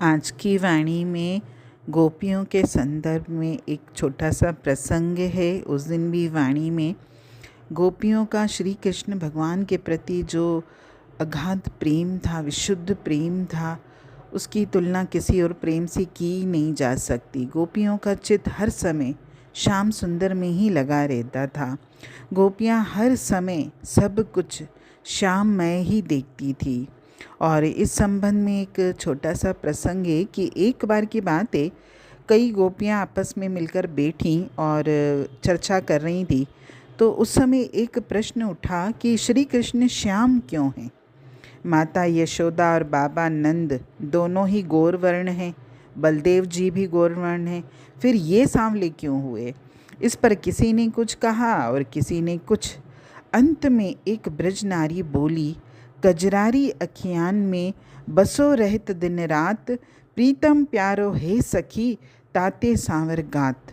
आज की वाणी में गोपियों के संदर्भ में एक छोटा सा प्रसंग है। उस दिन भी वाणी में गोपियों का श्री कृष्ण भगवान के प्रति जो अगाध प्रेम था, विशुद्ध प्रेम था, उसकी तुलना किसी और प्रेम से की नहीं जा सकती। गोपियों का चित्त हर समय श्याम सुंदर में ही लगा रहता था। गोपियाँ हर समय सब कुछ श्याममय ही देखती थी। और इस संबंध में एक छोटा सा प्रसंग है कि एक बार की बात है, कई गोपियाँ आपस में मिलकर बैठी और चर्चा कर रही थी। तो उस समय एक प्रश्न उठा कि श्री कृष्ण श्याम क्यों हैं? माता यशोदा और बाबा नंद दोनों ही गौर वर्ण हैं, बलदेव जी भी गौर वर्ण हैं, फिर ये सांवले क्यों हुए? इस पर किसी ने कुछ कहा और किसी ने कुछ। अंत में एक ब्रज नारी बोली, कजरारी अखियान में बसो रहत दिन रात, प्रीतम प्यारो हे सखी ताते सांवर गात।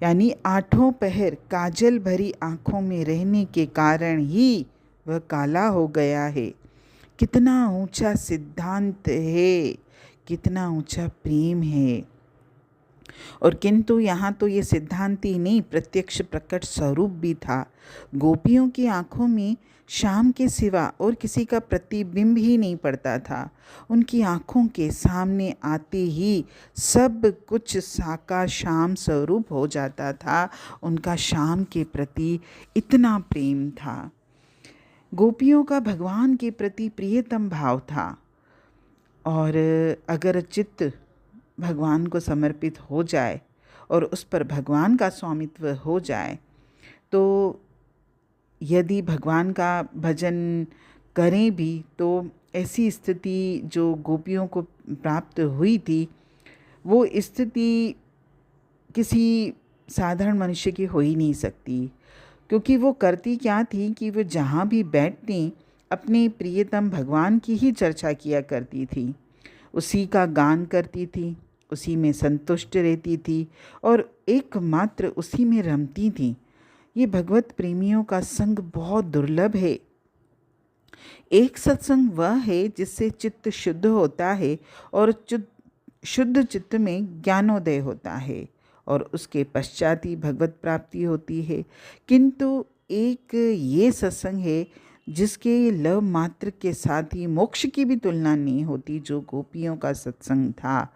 यानी आठों पहर काजल भरी आँखों में रहने के कारण ही वह काला हो गया है। कितना ऊंचा सिद्धांत है, कितना ऊंचा प्रेम है। और किंतु यहाँ तो ये सिद्धांत ही नहीं, प्रत्यक्ष प्रकट स्वरूप भी था। गोपियों की आंखों में श्याम के सिवा और किसी का प्रतिबिंब ही नहीं पड़ता था। उनकी आंखों के सामने आते ही सब कुछ साकार श्याम स्वरूप हो जाता था। उनका श्याम के प्रति इतना प्रेम था। गोपियों का भगवान के प्रति प्रियतम भाव था। और अगर चित्त भगवान को समर्पित हो जाए और उस पर भगवान का स्वामित्व हो जाए, तो यदि भगवान का भजन करें भी तो ऐसी स्थिति जो गोपियों को प्राप्त हुई थी, वो स्थिति किसी साधारण मनुष्य की हो ही नहीं सकती। क्योंकि वो करती क्या थी कि वो जहाँ भी बैठती अपने प्रियतम भगवान की ही चर्चा किया करती थी, उसी का गान करती थी, उसी में संतुष्ट रहती थी और एकमात्र उसी में रमती थी। ये भगवत प्रेमियों का संग बहुत दुर्लभ है। एक सत्संग वह है जिससे चित्त शुद्ध होता है और शुद्ध चित्त में ज्ञानोदय होता है और उसके पश्चात ही भगवत प्राप्ति होती है। किंतु एक ये सत्संग है जिसके लव मात्र के साथ ही मोक्ष की भी तुलना नहीं होती, जो गोपियों का सत्संग था।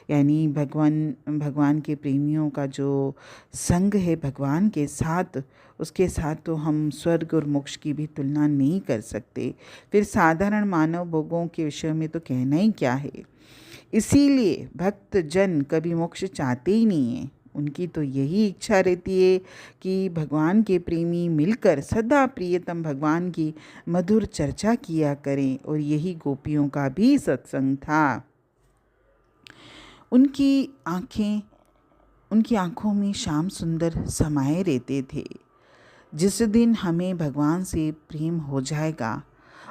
यानी भगवान के प्रेमियों का जो संग है भगवान के साथ, उसके साथ तो हम स्वर्ग और मोक्ष की भी तुलना नहीं कर सकते। फिर साधारण मानव भोगों के विषय में तो कहना ही क्या है। इसीलिए भक्त जन कभी मोक्ष चाहते ही नहीं हैं। उनकी तो यही इच्छा रहती है कि भगवान के प्रेमी मिलकर सदा प्रियतम भगवान की मधुर चर्चा किया करें। और यही गोपियों का भी सत्संग था। उनकी आँखों में श्याम सुंदर समाये रहते थे। जिस दिन हमें भगवान से प्रेम हो जाएगा,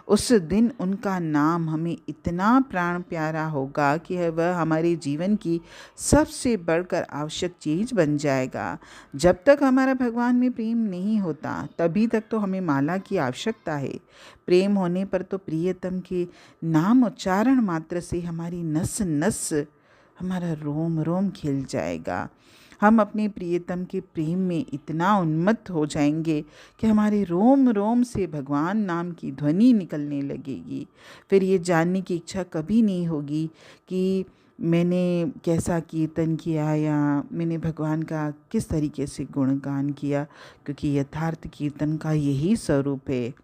उस दिन उनका नाम हमें इतना प्राण प्यारा होगा कि वह हमारे जीवन की सबसे बढ़कर आवश्यक चीज़ बन जाएगा। जब तक हमारा भगवान में प्रेम नहीं होता, तभी तक तो हमें माला की आवश्यकता है। प्रेम होने पर तो प्रियतम के नाम उच्चारण मात्र से हमारी नस नस, हमारा रोम रोम खिल जाएगा। हम अपने प्रियतम के प्रेम में इतना उन्मत्त हो जाएंगे कि हमारे रोम रोम से भगवान नाम की ध्वनि निकलने लगेगी। फिर ये जानने की इच्छा कभी नहीं होगी कि मैंने कैसा कीर्तन किया या मैंने भगवान का किस तरीके से गुणगान किया, क्योंकि यथार्थ कीर्तन का यही स्वरूप है।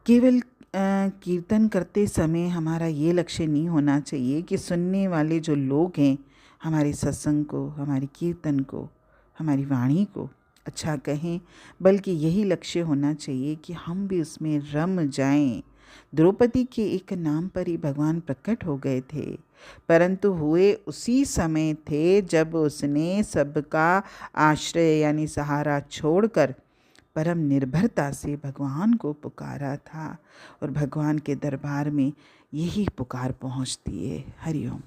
केवल कीर्तन करते समय हमारा ये लक्ष्य नहीं होना चाहिए कि सुनने वाले जो लोग हैं हमारे सत्संग को, हमारे कीर्तन को, हमारी वाणी को अच्छा कहें, बल्कि यही लक्ष्य होना चाहिए कि हम भी उसमें रम जाएं। द्रौपदी के एक नाम पर ही भगवान प्रकट हो गए थे, परंतु हुए उसी समय थे जब उसने सबका आश्रय यानी सहारा छोड़कर परम निर्भरता से भगवान को पुकारा था। और भगवान के दरबार में यही पुकार पहुंचती है। हरिओम।